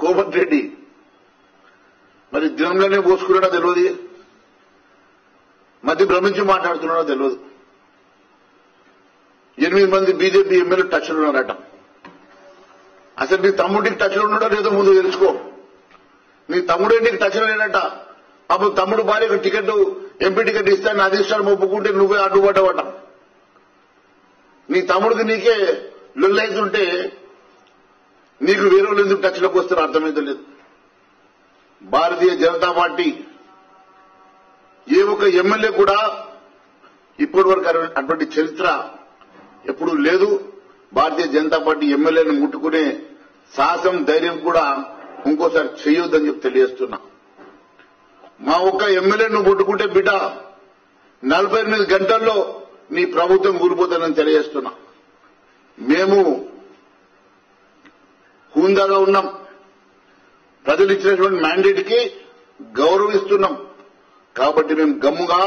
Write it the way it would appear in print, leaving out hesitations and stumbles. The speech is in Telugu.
కోమటి రెడ్డి మరి దినంలోనే పోసుకున్నాడో తెలియదు, మధ్య భ్రమించి మాట్లాడుతున్నాడో తెలియదు. 8 మంది బీజేపీ ఎమ్మెల్యే టచ్లో ఉన్నారట. అసలు నీ తమ్ముడికి టచ్లో ఉన్నాడో లేదో ముందు తెలుసుకో. నీ తమ్ముడే నీకు టచ్లో లేనట. అప్పుడు తమ్ముడు భార్యకు టికెట్, ఎంపీ టికెట్ ఇస్తాను అధిష్టానం ఒప్పుకుంటే నువ్వే అడ్డుపడ్డవట. నీ తమ్ముడికి నీకే లొల్లైతుంటే నీకు వేరే వాళ్ళు ఎందుకు టచ్లోకి వస్తారో అర్థమైతే లేదు. భారతీయ జనతా పార్టీ ఏ ఒక్క ఎమ్మెల్యే కూడా ఇప్పటి వరకు అటువంటి చరిత్ర ఎప్పుడూ లేదు. భారతీయ జనతా పార్టీ ఎమ్మెల్యేను ముట్టుకునే సాహసం, ధైర్యం కూడా ఇంకోసారి చేయొద్దని చెప్పి తెలియజేస్తున్నా. మా ఒక్క ఎమ్మెల్యేను ముట్టుకుంటే బిడ్డ 48 గంటల్లో నీ ప్రభుత్వం కూలిపోతుందని తెలియజేస్తున్నా. మేము హుందాగా ఉన్నాం. ప్రజలు ఇచ్చినటువంటి మ్యాండేట్ కి గౌరవిస్తున్నాం. కాబట్టి మేము గమ్ముగా